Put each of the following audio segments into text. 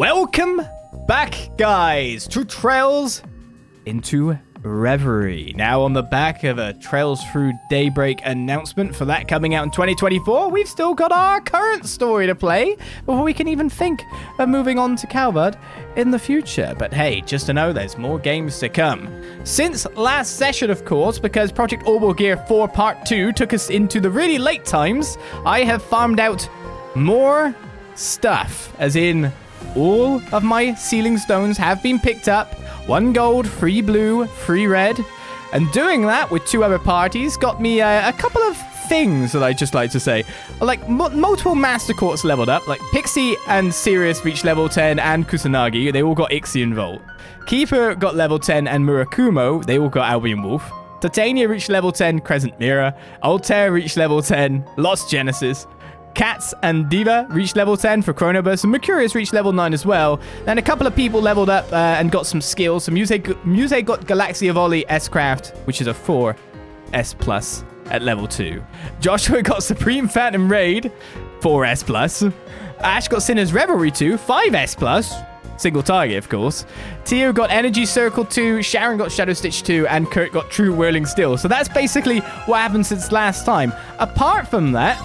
Welcome back, guys, to Trails into Reverie. Now, on the back of a Trails Through Daybreak announcement for that coming out in 2024, we've still got our current story to play before we can even think of moving on to Calvard in the future. But hey, just to know there's more games to come. Since last session, of course, because Project Orbital Gear 4 Part 2 took us into the really late times, I have farmed out more stuff, as in all of my ceiling stones have been picked up. 1 gold, 3 blue, 3 red. And doing that with 2 other parties got me a couple of things that I'd just like to say. Like, multiple Master Quartz leveled up. Like, Pixie and Sirius reached level 10, and Kusanagi, they all got Ixion Volt. Keeper got level 10, and Murakumo, they all got Albion Wolf. Titania reached level 10, Crescent Mirror. Altair reached level 10, Lost Genesis. Cats and Diva reached level 10 for Chronoburst, and Mercurius reached level 9 as well. Then a couple of people leveled up and got some skills. So Muse got Galaxia Volley S-Craft, which is a 4 S plus at level 2. Joshua got Supreme Phantom Raid, 4 S plus. Ash got Sinner's Revelry 2, 5 S plus. Single target, of course. Tio got Energy Circle 2, Sharon got Shadow Stitch 2, and Kurt got True Whirling Steel. So that's basically what happened since last time. Apart from that,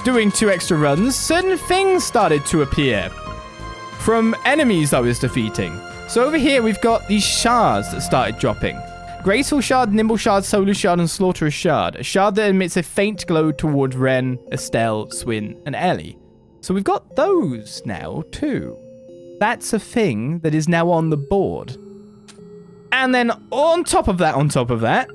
doing 2 extra runs, certain things started to appear from enemies I was defeating. So over here, we've got these shards that started dropping. Graceful Shard, Nimble Shard, Solar Shard, and Slaughterous Shard. A shard that emits a faint glow toward Ren, Estelle, Swin, and Ellie. So we've got those now, too. That's a thing that is now on the board. And then on top of that,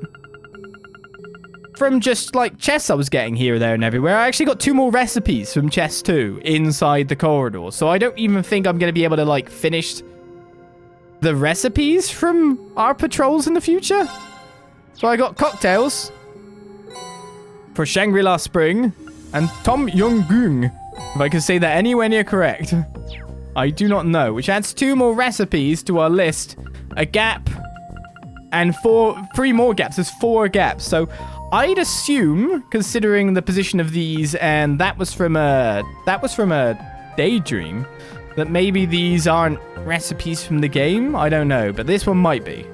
from just like chests I was getting here, there, and everywhere, I actually got 2 more recipes from chest 2 inside the corridor. So I don't even think I'm going to be able to like finish the recipes from our patrols in the future. So I got cocktails for Shangri-La Spring and Tom Yong-gung, if I can say that anywhere near correct. I do not know, which adds 2 more recipes to our list. A gap and 3 more gaps. There's 4 gaps. So I'd assume, considering the position of these, and that was from a daydream, that maybe these aren't recipes from the game. I don't know, but this one might be.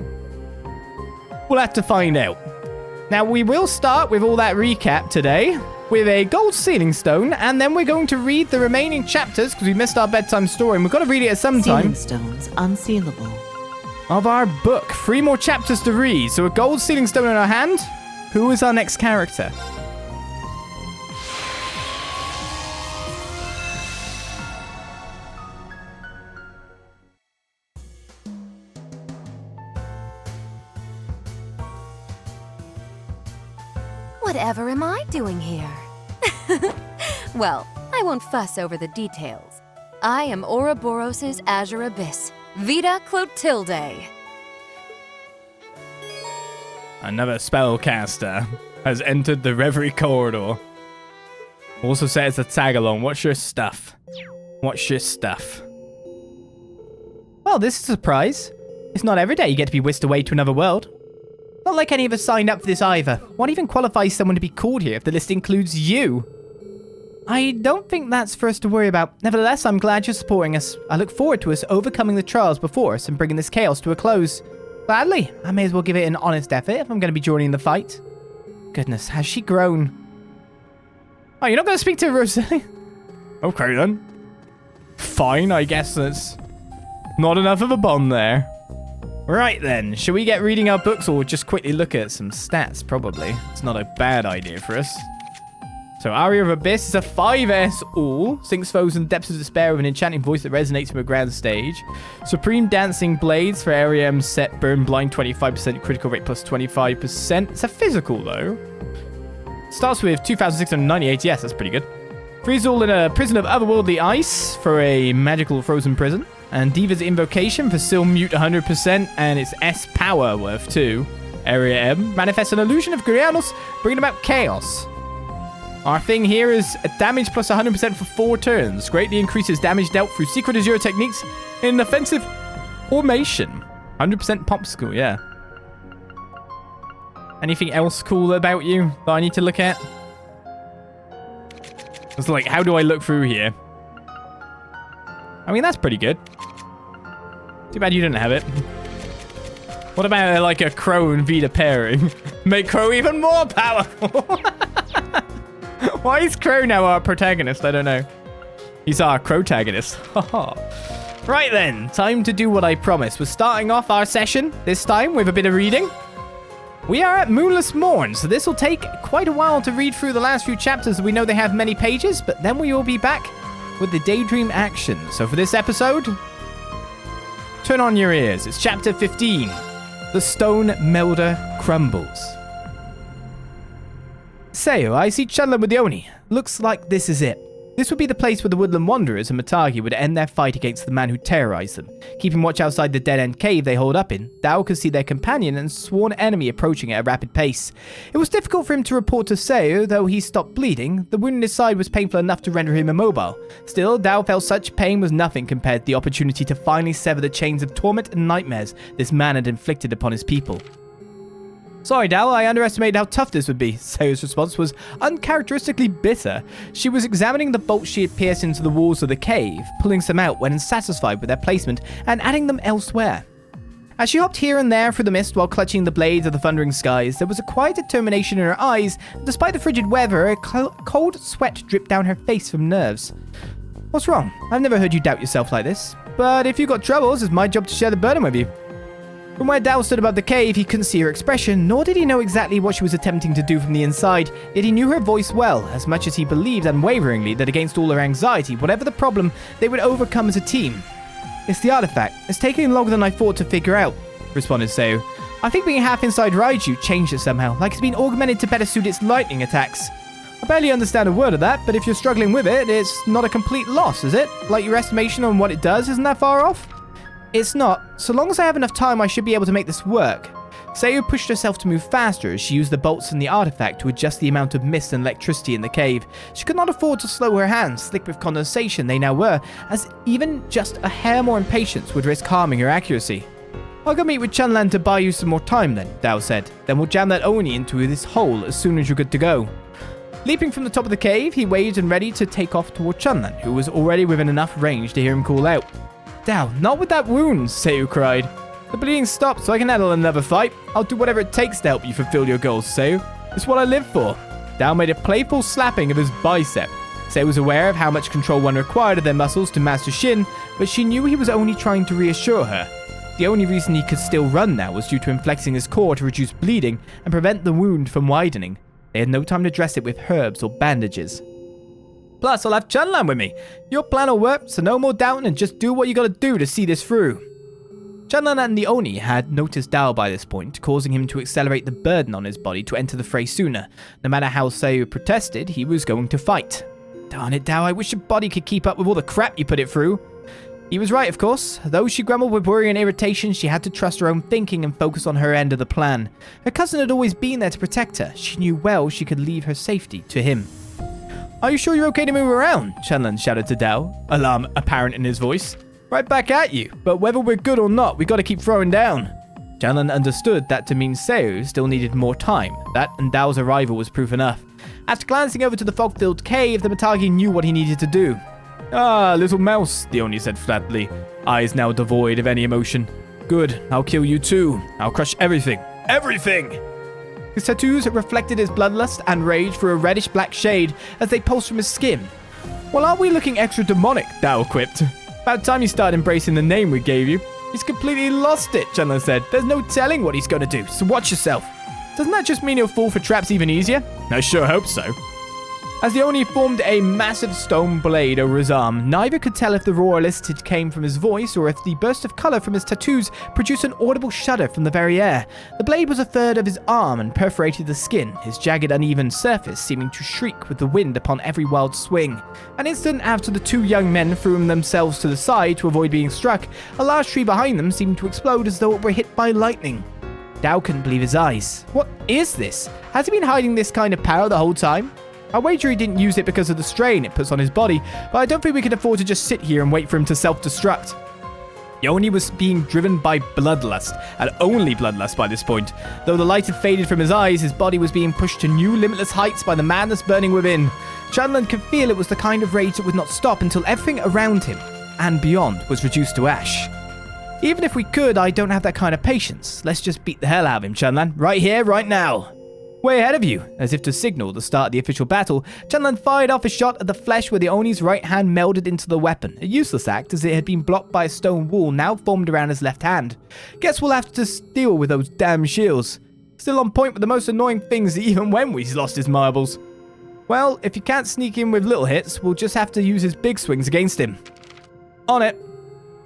We'll have to find out. Now, we will start with all that recap today with a gold ceiling stone, and then we're going to read the remaining chapters because we missed our bedtime story, and we've got to read it at some time. Ceiling stones unsealable. Of our book, 3 more chapters to read. So a gold ceiling stone in our hand. Who is our next character? Whatever am I doing here? Well, I won't fuss over the details. I am Ouroboros' Azure Abyss, Vita Clotilde. Another spellcaster has entered the Reverie corridor. Also says a tag along. What's your stuff? What's your stuff? Well, this is a surprise. It's not every day you get to be whisked away to another world. Not like any of us signed up for this either. What even qualifies someone to be called here if the list includes you? I don't think that's for us to worry about. Nevertheless, I'm glad you're supporting us. I look forward to us overcoming the trials before us and bringing this chaos to a close. Gladly. I may as well give it an honest effort if I'm going to be joining the fight. Goodness, has she grown? Oh, you're not going to speak to Rosalie? Okay, then. Fine, I guess that's not enough of a bond there. Right, then. Shall we get reading our books or just quickly look at some stats? Probably. It's not a bad idea for us. So, Aria of Abyss is a 5S all. Sinks foes in the depths of despair with an enchanting voice that resonates from a grand stage. Supreme Dancing Blades for Area M set Burn Blind 25%, critical rate plus 25%. It's a physical, though. Starts with 2,698. Yes, that's pretty good. Freeze all in a prison of otherworldly ice for a magical frozen prison. And Diva's Invocation for still mute 100%, and it's S power worth 2. Area M manifests an illusion of Gurianos, bringing about chaos. Our thing here is a damage plus 100% for 4 turns. Greatly increases damage dealt through secret Azure techniques in an offensive formation. 100% popsicle, yeah. Anything else cool about you that I need to look at? It's like, how do I look through here? I mean, that's pretty good. Too bad you didn't have it. What about like a Crow and Vita pairing? Make Crow even more powerful. Why is Crow now our protagonist? I don't know. He's our Crow-tagonist. Right then, time to do what I promised. We're starting off our session this time with a bit of reading. We are at Moonless Morn, so this will take quite a while to read through the last few chapters. We know they have many pages, but then we will be back with the Daydream action. So for this episode, turn on your ears. It's chapter 15. The Stone Melder Crumbles. Sayo, I see Chunla with the Oni. Looks like this is it. This would be the place where the Woodland Wanderers and Matagi would end their fight against the man who terrorized them. Keeping watch outside the dead-end cave they hold up in, Dao could see their companion and sworn enemy approaching at a rapid pace. It was difficult for him to report to Sayo, though he stopped bleeding. The wound in his side was painful enough to render him immobile. Still, Dao felt such pain was nothing compared to the opportunity to finally sever the chains of torment and nightmares this man had inflicted upon his people. Sorry, Dao, I underestimated how tough this would be. Sayo's response was uncharacteristically bitter. She was examining the bolts she had pierced into the walls of the cave, pulling some out when unsatisfied with their placement, and adding them elsewhere. As she hopped here and there through the mist while clutching the blades of the thundering skies, there was a quiet determination in her eyes, and despite the frigid weather, a cold sweat dripped down her face from nerves. What's wrong? I've never heard you doubt yourself like this. But if you've got troubles, it's my job to share the burden with you. From where Dao stood above the cave, he couldn't see her expression, nor did he know exactly what she was attempting to do from the inside, yet he knew her voice well, as much as he believed unwaveringly that against all her anxiety, whatever the problem, they would overcome as a team. It's the artifact. It's taking longer than I thought to figure out, responded Sayo. I think being half inside Raiju changed it somehow, like it's been augmented to better suit its lightning attacks. I barely understand a word of that, but if you're struggling with it, it's not a complete loss, is it? Like your estimation on what it does isn't that far off? It's not. So long as I have enough time, I should be able to make this work. Sayo pushed herself to move faster as she used the bolts in the artifact to adjust the amount of mist and electricity in the cave. She could not afford to slow her hands, slick with condensation they now were, as even just a hair more impatience would risk harming her accuracy. I'll go meet with Chunlan to buy you some more time then, Dao said. Then we'll jam that Oni into this hole as soon as you're good to go. Leaping from the top of the cave, he waved and ready to take off toward Chunlan, who was already within enough range to hear him call out. Dao, not with that wound, Sayo cried. The bleeding stopped so I can handle another fight. I'll do whatever it takes to help you fulfill your goals, Sayo. It's what I live for. Dao made a playful slapping of his bicep. Sayo was aware of how much control one required of their muscles to master Shin, but she knew he was only trying to reassure her. The only reason he could still run now was due to him flexing his core to reduce bleeding and prevent the wound from widening. They had no time to dress it with herbs or bandages. Plus, I'll have Chunlan with me. Your plan will work, so no more doubting and just do what you gotta do to see this through. Chunlan and the Oni had noticed Dao by this point, causing him to accelerate the burden on his body to enter the fray sooner. No matter how Sayo protested, he was going to fight. Darn it, Dao, I wish your body could keep up with all the crap you put it through. He was right, of course. Though she grumbled with worry and irritation, she had to trust her own thinking and focus on her end of the plan. Her cousin had always been there to protect her. She knew well she could leave her safety to him. Are you sure you're okay to move around? Chunlan shouted to Dao, alarm apparent in his voice. Right back at you, but whether we're good or not, we gotta keep throwing down. Chunlan understood that to mean Sayo still needed more time. That and Dao's arrival was proof enough. After glancing over to the fog-filled cave, the Matagi knew what he needed to do. Ah, little mouse, the Oni said flatly, eyes now devoid of any emotion. Good, I'll kill you too. I'll crush everything. Everything! His tattoos reflected his bloodlust and rage through a reddish-black shade as they pulsed from his skin. Well, aren't we looking extra demonic? Dao quipped. About time you started embracing the name we gave you. He's completely lost it, Chunlan said. There's no telling what he's going to do, so watch yourself. Doesn't that just mean he'll fall for traps even easier? I sure hope so. As the Oni formed a massive stone blade over his arm, neither could tell if the roar elicited came from his voice or if the burst of color from his tattoos produced an audible shudder from the very air. The blade was a third of his arm and perforated the skin, his jagged uneven surface seeming to shriek with the wind upon every wild swing. An instant after the two young men threw themselves to the side to avoid being struck, a large tree behind them seemed to explode as though it were hit by lightning. Dao couldn't believe his eyes. What is this? Has he been hiding this kind of power the whole time? I wager he didn't use it because of the strain it puts on his body, but I don't think we can afford to just sit here and wait for him to self-destruct. The Oni was being driven by bloodlust, and only bloodlust by this point. Though the light had faded from his eyes, his body was being pushed to new limitless heights by the madness burning within. Chunlan could feel it was the kind of rage that would not stop until everything around him and beyond was reduced to ash. Even if we could, I don't have that kind of patience. Let's just beat the hell out of him, Chunlan. Right here, right now. Way ahead of you. As if to signal the start of the official battle, Chunlan fired off a shot at the flesh where the Oni's right hand melded into the weapon. A useless act as it had been blocked by a stone wall now formed around his left hand. Guess we'll have to deal with those damn shields. Still on point with the most annoying things even when he's lost his marbles. Well, if you can't sneak in with little hits, we'll just have to use his big swings against him. On it.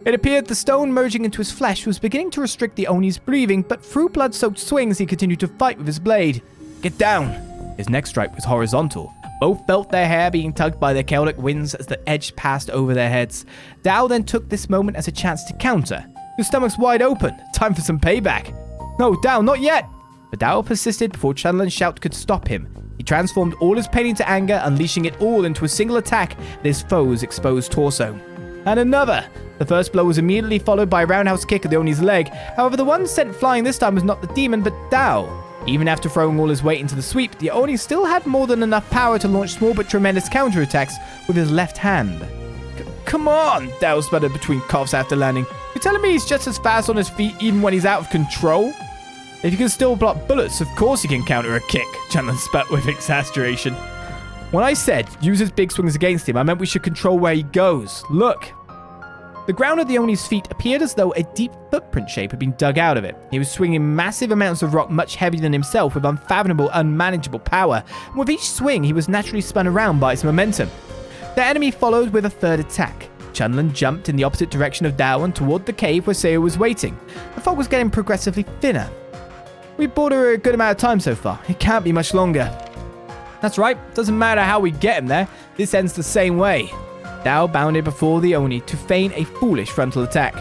It appeared the stone merging into his flesh was beginning to restrict the Oni's breathing, but through blood-soaked swings he continued to fight with his blade. Get down! His next strike was horizontal. Both felt their hair being tugged by the chaotic winds as the edge passed over their heads. Dao then took this moment as a chance to counter. His stomach's wide open. Time for some payback. No, Dao, not yet! But Dao persisted before Chunlan's shout could stop him. He transformed all his pain into anger, unleashing it all into a single attack at his foe's exposed torso. And another! The first blow was immediately followed by a roundhouse kick at the Oni's leg. However, the one sent flying this time was not the demon, but Dao. Even after throwing all his weight into the sweep, the Oni still had more than enough power to launch small but tremendous counterattacks with his left hand. Come on, Dao sputtered between coughs after landing. You're telling me he's just as fast on his feet even when he's out of control? If you can still block bullets, of course he can counter a kick, Chunlan spat with exasperation. When I said use his big swings against him, I meant we should control where he goes. Look. The ground at the Oni's feet appeared as though a deep footprint shape had been dug out of it. He was swinging massive amounts of rock much heavier than himself with unfathomable, unmanageable power, and with each swing he was naturally spun around by its momentum. The enemy followed with a third attack. Chunlan jumped in the opposite direction of Dao and toward the cave where Seo was waiting. The fog was getting progressively thinner. We bought her a good amount of time so far. It can't be much longer. That's right, doesn't matter how we get him there, this ends the same way. Dao bounded before the Oni to feign a foolish frontal attack.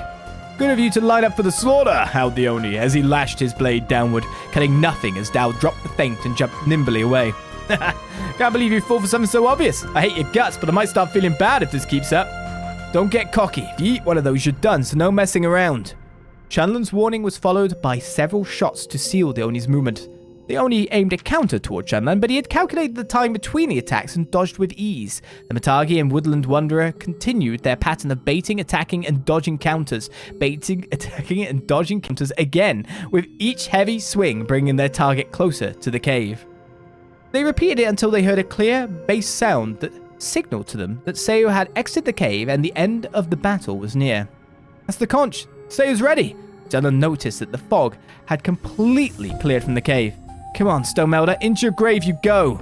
Good of you to line up for the slaughter, howled the Oni as he lashed his blade downward, cutting nothing as Dao dropped the feint and jumped nimbly away. Can't believe you fall for something so obvious. I hate your guts, but I might start feeling bad if this keeps up. Don't get cocky. If you eat one of those, you're done, so no messing around. Chunlan's warning was followed by several shots to seal the Oni's movement. The Oni aimed a counter toward Chunlan, but he had calculated the time between the attacks and dodged with ease. The Matagi and Woodland Wanderer continued their pattern of baiting, attacking, and dodging counters. Baiting, attacking, and dodging counters again, with each heavy swing bringing their target closer to the cave. They repeated it until they heard a clear, bass sound that signaled to them that Seo had exited the cave and the end of the battle was near. That's the conch. Seo's ready. Chunlan noticed that the fog had completely cleared from the cave. Come on, Stone Melder, into your grave you go.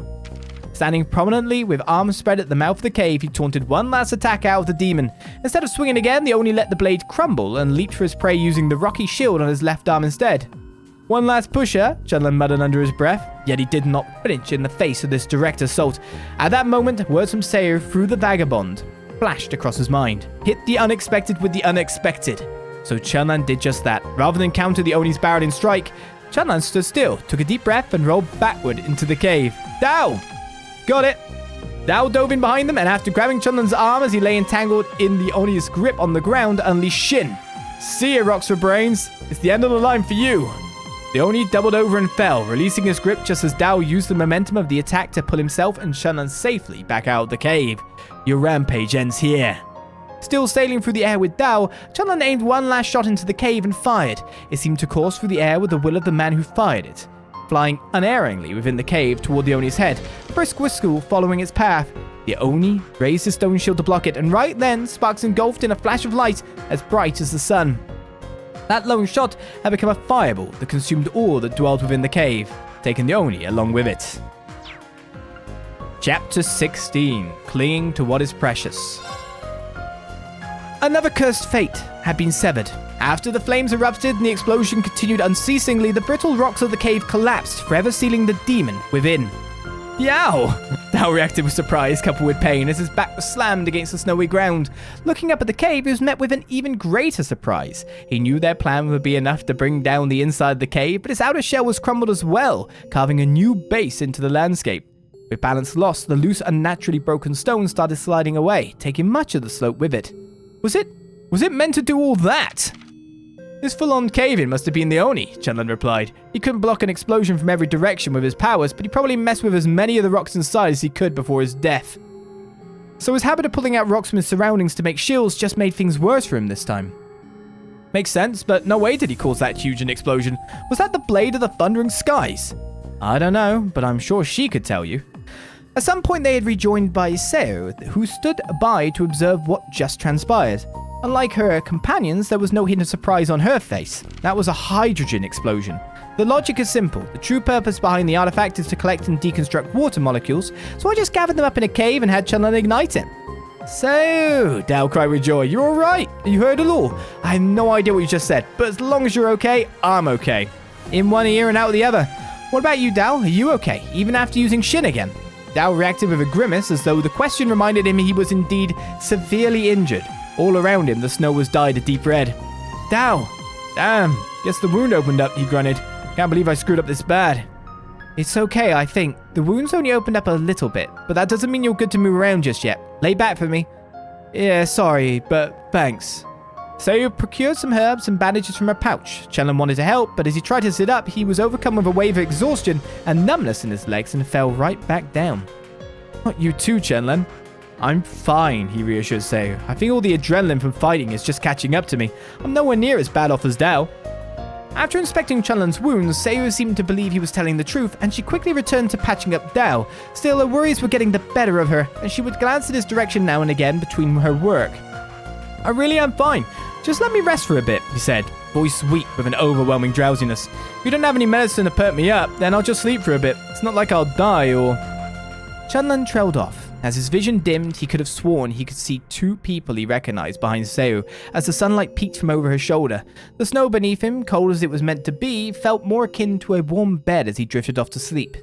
Standing prominently with arms spread at the mouth of the cave, he taunted one last attack out of the demon. Instead of swinging again, the Oni let the blade crumble and leaped for his prey using the rocky shield on his left arm instead. One last pusher, Chunlan muttered under his breath, yet he did not flinch in the face of this direct assault. At that moment, words from Seo through the vagabond flashed across his mind. Hit the unexpected with the unexpected. So Chunlan did just that. Rather than counter the Oni's barreling strike, Chunlan stood still, took a deep breath, and rolled backward into the cave. Dao! Got it! Dao dove in behind them, and after grabbing Chunlan's arm as he lay entangled in the Oni's grip on the ground, unleashed Shin. See ya, rocks for brains. It's the end of the line for you. The Oni doubled over and fell, releasing his grip just as Dao used the momentum of the attack to pull himself and Chunlan safely back out of the cave. Your rampage ends here. Still sailing through the air with Dao, Chunlan aimed one last shot into the cave and fired. It seemed to course through the air with the will of the man who fired it, flying unerringly within the cave toward the Oni's head, brisk whistle following its path. The Oni raised his stone shield to block it, and right then, sparks engulfed in a flash of light as bright as the sun. That lone shot had become a fireball that consumed all that dwelled within the cave, taking the Oni along with it. Chapter 16, Clinging to What is Precious. Another cursed fate had been severed. After the flames erupted and the explosion continued unceasingly, the brittle rocks of the cave collapsed, forever sealing the demon within. Yow! Dao reacted with surprise coupled with pain as his back was slammed against the snowy ground. Looking up at the cave, he was met with an even greater surprise. He knew their plan would be enough to bring down the inside of the cave, but its outer shell was crumbled as well, carving a new base into the landscape. With balance lost, the loose, unnaturally broken stone started sliding away, taking much of the slope with it. Was it meant to do all that? This full-on cave-in must have been the Oni, Chunlan replied. He couldn't block an explosion from every direction with his powers, but he probably messed with as many of the rocks inside as he could before his death. So his habit of pulling out rocks from his surroundings to make shields just made things worse for him this time. Makes sense, but no way did he cause that huge an explosion. Was that the blade of the thundering skies? I don't know, but I'm sure she could tell you. At some point they had rejoined by Seo, who stood by to observe what just transpired. Unlike her companions, there was no hint of surprise on her face. That was a hydrogen explosion. The logic is simple. The true purpose behind the artifact is to collect and deconstruct water molecules, so I just gathered them up in a cave and had Chunlan ignite it. So, Dao cried with joy, you're alright? You heard it all? I have no idea what you just said, but as long as you're okay, I'm okay. In one ear and out the other. What about you, Dao? Are you okay, even after using Shin again? Dao reacted with a grimace as though the question reminded him he was indeed severely injured. All around him, the snow was dyed a deep red. Dao! Damn, guess the wound opened up, he grunted. Can't believe I screwed up this bad. It's okay, I think. The wound's only opened up a little bit, but that doesn't mean you're good to move around just yet. Lay back for me. Yeah, sorry, but thanks. Seo procured some herbs and bandages from her pouch. Chunlan wanted to help, but as he tried to sit up, he was overcome with a wave of exhaustion and numbness in his legs and fell right back down. Not you too, Chunlan. I'm fine, he reassured Seo. I think all the adrenaline from fighting is just catching up to me. I'm nowhere near as bad off as Dao. After inspecting Chunlan's wounds, Seo seemed to believe he was telling the truth, and she quickly returned to patching up Dao. Still, her worries were getting the better of her, and she would glance in his direction now and again between her work. I really am fine. Just let me rest for a bit, he said, voice weak with an overwhelming drowsiness. If you don't have any medicine to perk me up, then I'll just sleep for a bit. It's not like I'll die or... Chunlan trailed off. As his vision dimmed, he could have sworn he could see two people he recognized behind Seo as the sunlight peeked from over her shoulder. The snow beneath him, cold as it was meant to be, felt more akin to a warm bed as he drifted off to sleep.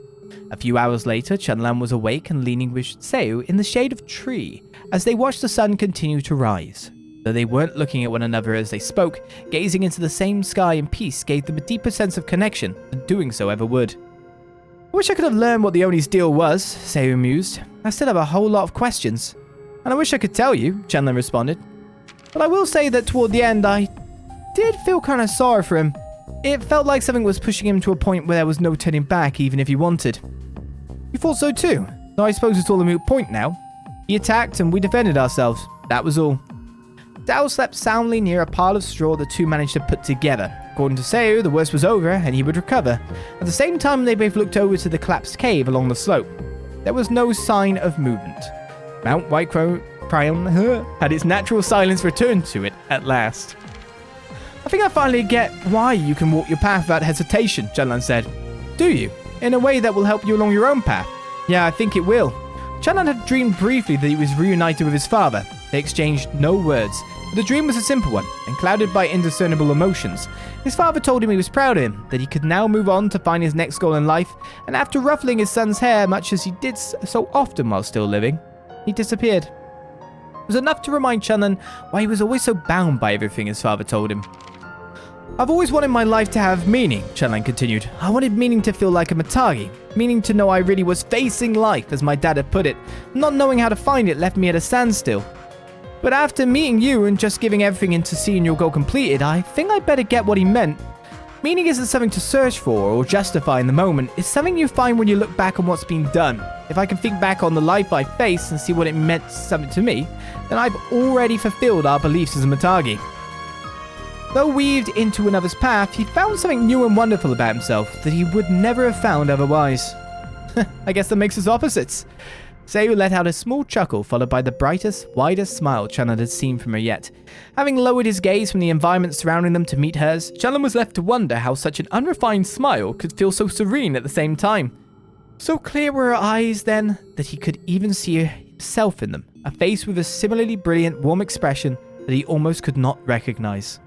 A few hours later, Chunlan was awake and leaning with Seo in the shade of a tree as they watched the sun continue to rise. Though they weren't looking at one another as they spoke, gazing into the same sky in peace gave them a deeper sense of connection than doing so ever would. I wish I could have learned what the Oni's deal was, Seo mused. I still have a whole lot of questions. And I wish I could tell you, Chunlan responded. But I will say that toward the end, I did feel kind of sorry for him. It felt like something was pushing him to a point where there was no turning back, even if he wanted. You thought so too, though I suppose it's all a moot point now. He attacked and we defended ourselves. That was all. Dao slept soundly near a pile of straw the two managed to put together. According to Seo, the worst was over and he would recover. At the same time, they both looked over to the collapsed cave along the slope. There was no sign of movement. Mount White Crown had its natural silence returned to it at last. I think I finally get why you can walk your path without hesitation, Chunlan said. Do you? In a way that will help you along your own path? Yeah, I think it will. Chunlan had dreamed briefly that he was reunited with his father. They exchanged no words. The dream was a simple one, and clouded by indiscernible emotions. His father told him he was proud of him, that he could now move on to find his next goal in life, and after ruffling his son's hair much as he did so often while still living, he disappeared. It was enough to remind Chunlan why he was always so bound by everything his father told him. I've always wanted my life to have meaning, Chunlan continued. I wanted meaning to feel like a Matagi, meaning to know I really was facing life, as my dad had put it. Not knowing how to find it left me at a standstill. But after meeting you and just giving everything into seeing your goal completed, I think I better get what he meant. Meaning isn't something to search for or justify in the moment. It's something you find when you look back on what's been done. If I can think back on the life I faced and see what it meant something to me, then I've already fulfilled our beliefs as a Matagi. Though weaved into another's path, he found something new and wonderful about himself that he would never have found otherwise. I guess that makes us opposites. Seo let out a small chuckle, followed by the brightest, widest smile Chunlan had seen from her yet. Having lowered his gaze from the environment surrounding them to meet hers, Chunlan was left to wonder how such an unrefined smile could feel so serene at the same time. So clear were her eyes, then, that he could even see himself in them, a face with a similarly brilliant, warm expression that he almost could not recognize.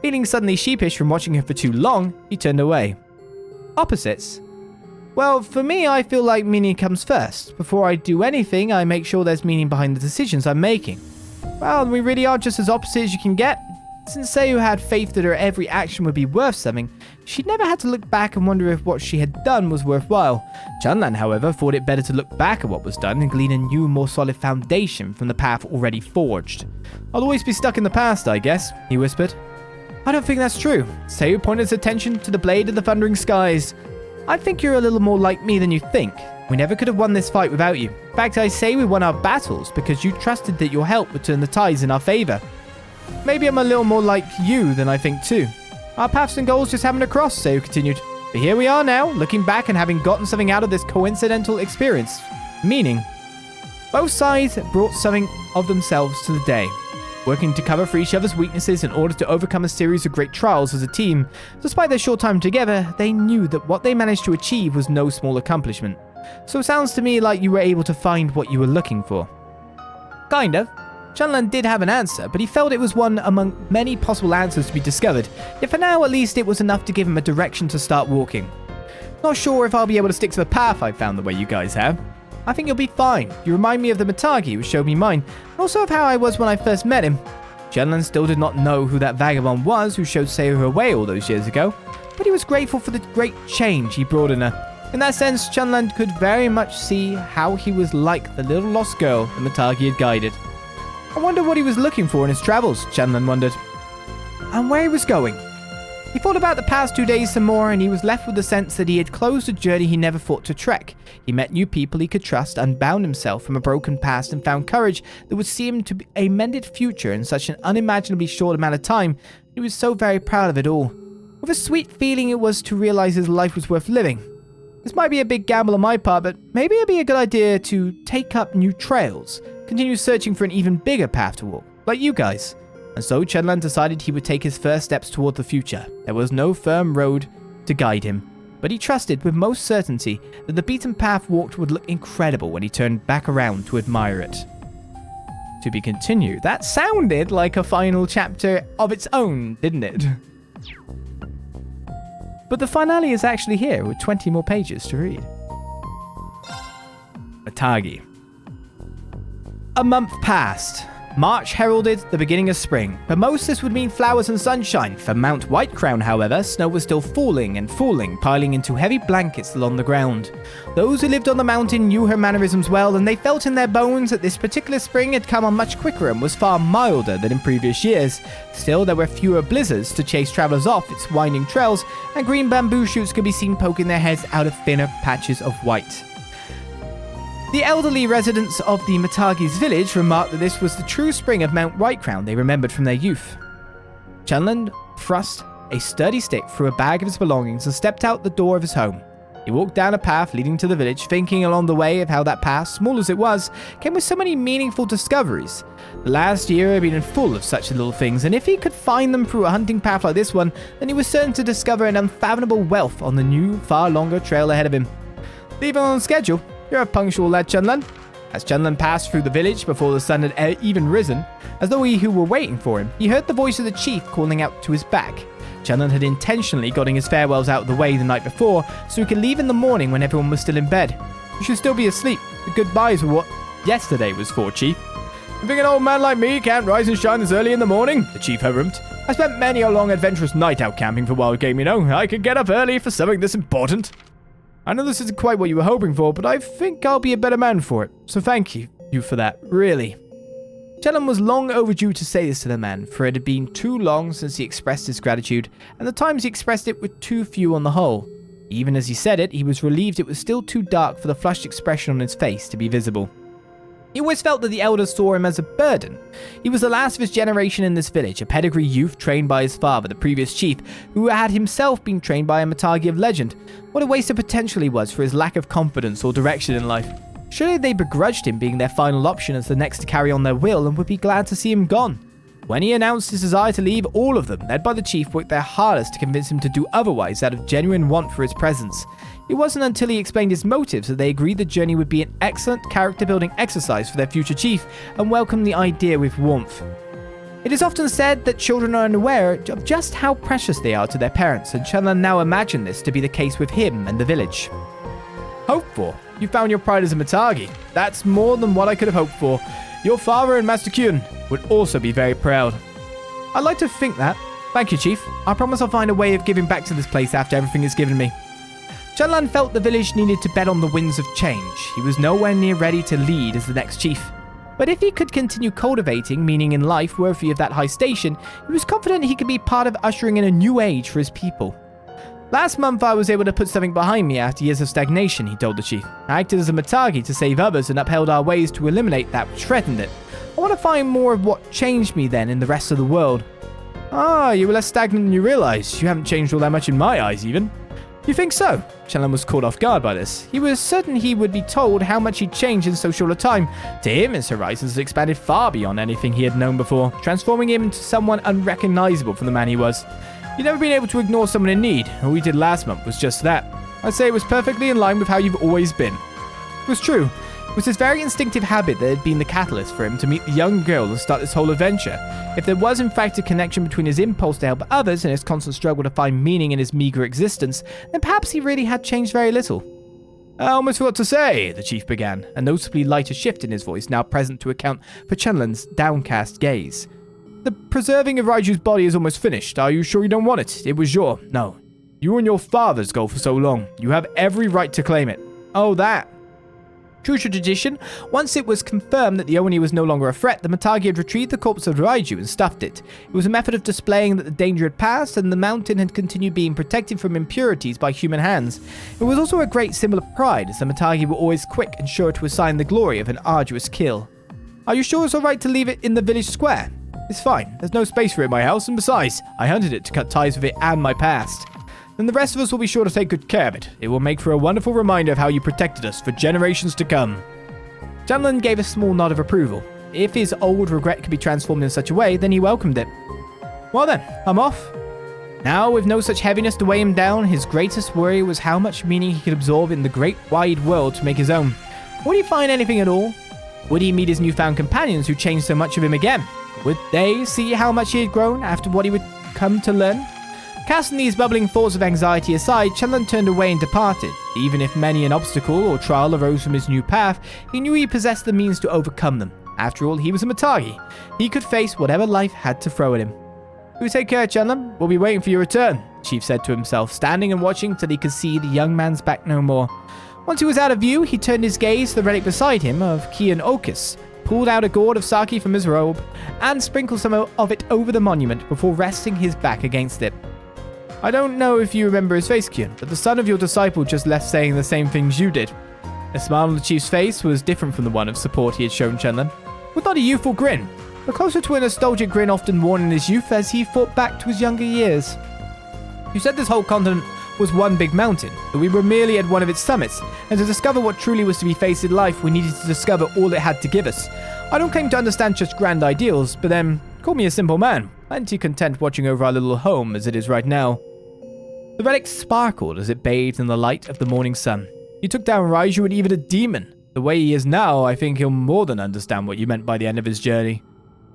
Feeling suddenly sheepish from watching her for too long, he turned away. Opposites? Well, for me, I feel like meaning comes first. Before I do anything, I make sure there's meaning behind the decisions I'm making. Well, we really are just as opposite as you can get. Since Seo had faith that her every action would be worth something, she never had to look back and wonder if what she had done was worthwhile. Chunlan, however, thought it better to look back at what was done and glean a new, more solid foundation from the path already forged. I'll always be stuck in the past, I guess, he whispered. I don't think that's true. Seo pointed his attention to the blade of the thundering skies. I think you're a little more like me than you think. We never could have won this fight without you. In fact, I say we won our battles because you trusted that your help would turn the tides in our favor. Maybe I'm a little more like you than I think too. Our paths and goals just haven't crossed, Seiyu continued. But here we are now, looking back and having gotten something out of this coincidental experience. Meaning, both sides brought something of themselves to the day, working to cover for each other's weaknesses in order to overcome a series of great trials as a team. Despite their short time together, they knew that what they managed to achieve was no small accomplishment. So it sounds to me like you were able to find what you were looking for. Kind of. Chunlan did have an answer, but he felt it was one among many possible answers to be discovered, yet for now at least it was enough to give him a direction to start walking. Not sure if I'll be able to stick to the path I've found the way you guys have. I think you'll be fine. You remind me of the Mitagi who showed me mine, and also of how I was when I first met him. Chunlan still did not know who that vagabond was who showed Seiyu her way all those years ago, but he was grateful for the great change he brought in her. In that sense, Chunlan could very much see how he was like the little lost girl the Mitagi had guided. I wonder what he was looking for in his travels, Chunlan wondered. And where he was going. He thought about the past 2 days some more, and he was left with the sense that he had closed a journey he never thought to trek. He met new people he could trust, unbound himself from a broken past, and found courage that would see him to be a mended future in such an unimaginably short amount of time. He was so very proud of it all. What a sweet feeling it was to realize his life was worth living. This might be a big gamble on my part, but maybe it'd be a good idea to take up new trails, continue searching for an even bigger path to walk, like you guys. And so Chunlan decided he would take his first steps toward the future. There was no firm road to guide him, but he trusted with most certainty that the beaten path walked would look incredible when he turned back around to admire it. To be continued. That sounded like a final chapter of its own, didn't it? But the finale is actually here with 20 more pages to read. Mitagi. A month passed. March heralded the beginning of spring. For most, this would mean flowers and sunshine. For Mount Whitecrown, however, snow was still falling and falling, piling into heavy blankets along the ground. Those who lived on the mountain knew her mannerisms well, and they felt in their bones that this particular spring had come on much quicker and was far milder than in previous years. Still, there were fewer blizzards to chase travelers off its winding trails, and green bamboo shoots could be seen poking their heads out of thinner patches of white. The elderly residents of the Mitagi's village remarked that this was the true spring of Mount Whitecrown they remembered from their youth. Chunlan thrust a sturdy stick through a bag of his belongings and stepped out the door of his home. He walked down a path leading to the village, thinking along the way of how that path, small as it was, came with so many meaningful discoveries. The last year had been full of such little things, and if he could find them through a hunting path like this one, then he was certain to discover an unfathomable wealth on the new, far longer trail ahead of him. Leaving on schedule. You're a punctual lad, Chunlan. As Chunlan passed through the village before the sun had even risen, as though he who were waiting for him, he heard the voice of the chief calling out to his back. Chunlan had intentionally gotten his farewells out of the way the night before, so he could leave in the morning when everyone was still in bed. You should still be asleep. The goodbyes were what yesterday was for, Chief. You think an old man like me can't rise and shine this early in the morning? The chief harrumphed. I spent many a long adventurous night out camping for wild game, you know. I could get up early for something this important. I know this isn't quite what you were hoping for, but I think I'll be a better man for it. So thank you for that, really. Chunlan was long overdue to say this to the man, for it had been too long since he expressed his gratitude, and the times he expressed it were too few on the whole. Even as he said it, he was relieved it was still too dark for the flushed expression on his face to be visible. He always felt that the elders saw him as a burden. He was the last of his generation in this village, a pedigree youth trained by his father, the previous chief, who had himself been trained by a Mitagi of legend. What a waste of potential he was for his lack of confidence or direction in life. Surely they begrudged him being their final option as the next to carry on their will and would be glad to see him gone. When he announced his desire to leave, all of them, led by the chief, worked their hardest to convince him to do otherwise out of genuine want for his presence. It wasn't until he explained his motives that they agreed the journey would be an excellent character-building exercise for their future chief and welcomed the idea with warmth. It is often said that children are unaware of just how precious they are to their parents, and Chunlan now imagined this to be the case with him and the village. Hoped for? You found your pride as a Mitagi. That's more than what I could have hoped for. Your father and Master Kyun would also be very proud. I'd like to think that. Thank you, Chief. I promise I'll find a way of giving back to this place after everything is given me. Chunlan felt the village needed to bet on the winds of change. He was nowhere near ready to lead as the next chief. But if he could continue cultivating meaning in life worthy of that high station, he was confident he could be part of ushering in a new age for his people. Last month, I was able to put something behind me after years of stagnation, he told the chief. I acted as a Matagi to save others and upheld our ways to eliminate that which threatened it. I want to find more of what changed me then in the rest of the world. Ah, you were less stagnant than you realized. You haven't changed all that much in my eyes, even. You think so? Chenlan was caught off guard by this. He was certain he would be told how much he'd changed in so short a time. To him, his horizons had expanded far beyond anything he had known before, transforming him into someone unrecognizable from the man he was. You've never been able to ignore someone in need. All we did last month was just that. I'd say it was perfectly in line with how you've always been. It was true. It was his very instinctive habit that had been the catalyst for him to meet the young girl and start this whole adventure. If there was in fact a connection between his impulse to help others and his constant struggle to find meaning in his meager existence, then perhaps he really had changed very little. I almost forgot to say, the chief began, a noticeably lighter shift in his voice now present to account for Chenlan's downcast gaze. The preserving of Raiju's body is almost finished. Are you sure you don't want it? It was No. You and your father's goal for so long. You have every right to claim it. Oh, that. True to tradition, once it was confirmed that the Oni was no longer a threat, the Matagi had retrieved the corpse of Raiju and stuffed it. It was a method of displaying that the danger had passed and the mountain had continued being protected from impurities by human hands. It was also a great symbol of pride, as the Matagi were always quick and sure to assign the glory of an arduous kill. Are you sure it's alright to leave it in the village square? It's fine. There's no space for it in my house, and besides, I hunted it to cut ties with it and my past. Then the rest of us will be sure to take good care of it. It will make for a wonderful reminder of how you protected us for generations to come. Chenlan gave a small nod of approval. If his old regret could be transformed in such a way, then he welcomed it. Well then, I'm off. Now, with no such heaviness to weigh him down, his greatest worry was how much meaning he could absorb in the great wide world to make his own. Would he find anything at all? Would he meet his newfound companions who changed so much of him again? Would they see how much he had grown after what he would come to learn? Casting these bubbling thoughts of anxiety aside, Chenlan turned away and departed. Even if many an obstacle or trial arose from his new path, he knew he possessed the means to overcome them. After all, he was a Matagi. He could face whatever life had to throw at him. You take care, Chenlan. We'll be waiting for your return, the chief said to himself, standing and watching till he could see the young man's back no more. Once he was out of view, he turned his gaze to the relic beside him of Kian Okus, pulled out a gourd of sake from his robe, and sprinkled some of it over the monument before resting his back against it. I don't know if you remember his face, Kian, but the son of your disciple just left saying the same things you did. The smile on the chief's face was different from the one of support he had shown Chenlan. With not a youthful grin, but closer to a nostalgic grin often worn in his youth as he thought back to his younger years. You said this whole continent was one big mountain, that we were merely at one of its summits, and to discover what truly was to be faced in life, we needed to discover all it had to give us. I don't claim to understand such grand ideals, but then, call me a simple man, plenty content watching over our little home as it is right now. The relic sparkled as it bathed in the light of the morning sun. You took down Raiju and even a demon. The way he is now, I think he'll more than understand what you meant by the end of his journey.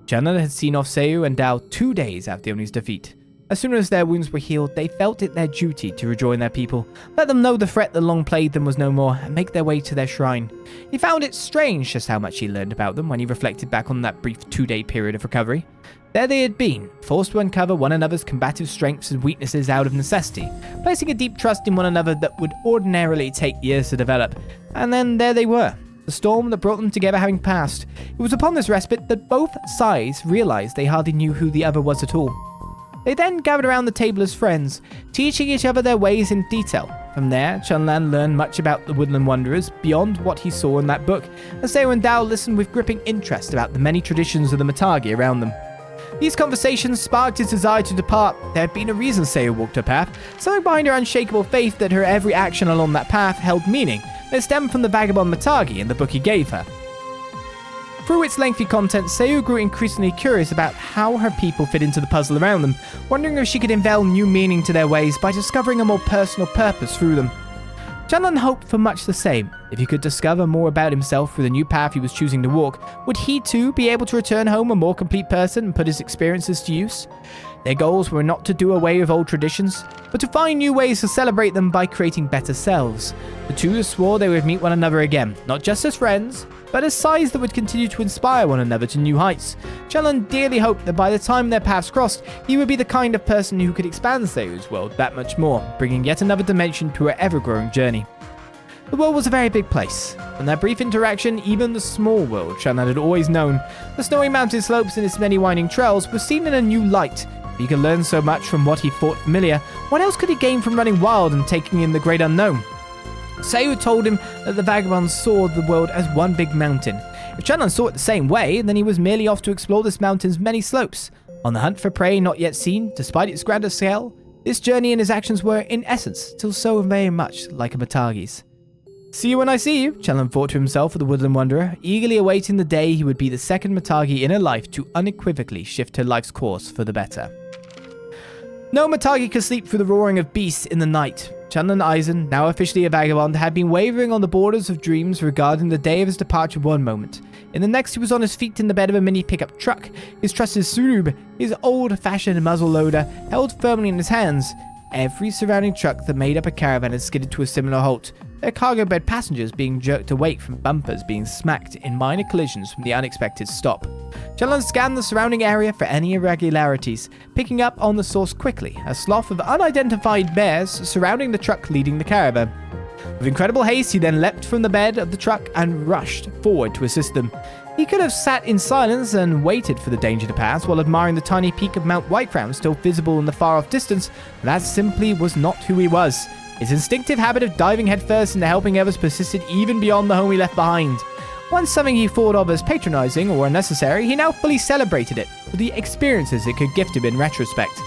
Chenlan had seen off Seiyu and Dao 2 days after Oni's defeat. As soon as their wounds were healed, they felt it their duty to rejoin their people, let them know the threat that long plagued them was no more, and make their way to their shrine. He found it strange just how much he learned about them when he reflected back on that brief 2-day period of recovery. There they had been, forced to uncover one another's combative strengths and weaknesses out of necessity, placing a deep trust in one another that would ordinarily take years to develop. And then there they were, the storm that brought them together having passed. It was upon this respite that both sides realized they hardly knew who the other was at all. They then gathered around the table as friends, teaching each other their ways in detail. From there, Chenlan learned much about the Woodland Wanderers beyond what he saw in that book, as Seiyu and Dao listened with gripping interest about the many traditions of the Matagi around them. These conversations sparked his desire to depart. There had been a reason Seiyu walked her path, something behind her unshakable faith that her every action along that path held meaning, that stemmed from the vagabond Matagi in the book he gave her. Through its lengthy content, Seiyu grew increasingly curious about how her people fit into the puzzle around them, wondering if she could unveil new meaning to their ways by discovering a more personal purpose through them. Chenlan hoped for much the same. If he could discover more about himself through the new path he was choosing to walk, would he too be able to return home a more complete person and put his experiences to use? Their goals were not to do away with old traditions, but to find new ways to celebrate them by creating better selves. The two swore they would meet one another again, not just as friends, but as sides that would continue to inspire one another to new heights. Chenlan dearly hoped that by the time their paths crossed, he would be the kind of person who could expand Seiyu's world that much more, bringing yet another dimension to her ever-growing journey. The world was a very big place. From their brief interaction, even the small world Chenlan had always known, the snowy mountain slopes and its many winding trails, were seen in a new light. He could learn so much from what he thought familiar. What else could he gain from running wild and taking in the great unknown? Sayu told him that the vagabonds saw the world as one big mountain. If Chenlan saw it the same way, then he was merely off to explore this mountain's many slopes. On the hunt for prey not yet seen, despite its grander scale, this journey and his actions were, in essence, still so very much like a Matagi's. See you when I see you, Chenlan thought to himself of the woodland wanderer, eagerly awaiting the day he would be the second Matagi in her life to unequivocally shift her life's course for the better. No Matagi could sleep through the roaring of beasts in the night. Chenlan Eisen, now officially a vagabond, had been wavering on the borders of dreams regarding the day of his departure one moment. In the next, he was on his feet in the bed of a mini pickup truck, his trusted surub, his old-fashioned muzzle loader, held firmly in his hands. Every surrounding truck that made up a caravan had skidded to a similar halt, their cargo bed passengers being jerked awake from bumpers being smacked in minor collisions from the unexpected stop. Chenlan scanned the surrounding area for any irregularities, picking up on the source quickly, a slough of unidentified bears surrounding the truck leading the caravan. With incredible haste, he then leapt from the bed of the truck and rushed forward to assist them. He could have sat in silence and waited for the danger to pass while admiring the tiny peak of Mount Whitecrown still visible in the far-off distance, but that simply was not who he was. His instinctive habit of diving headfirst into helping others persisted even beyond the home he left behind. Once something he thought of as patronizing or unnecessary, he now fully celebrated it for the experiences it could gift him in retrospect.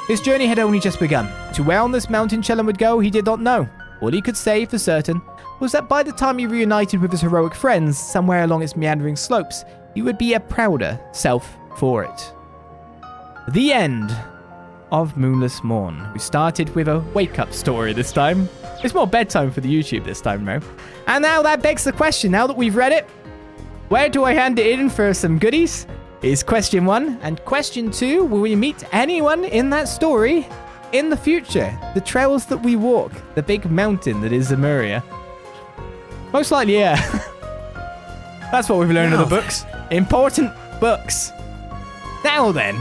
His journey had only just begun. To where on this mountain Chenlan would go, he did not know. All he could say for certain was that by the time he reunited with his heroic friends somewhere along its meandering slopes, he would be a prouder self for it. The end of Moonless Morn. We started with a wake-up story this time. It's more bedtime for the YouTube this time, though. And now that begs the question, now that we've read it, where do I hand it in for some goodies? Is question 1. And question 2, will we meet anyone in that story in the future? The trails that we walk, the big mountain that is Zemuria. Most likely, yeah. That's what we've learned in the books. Important books. Now then,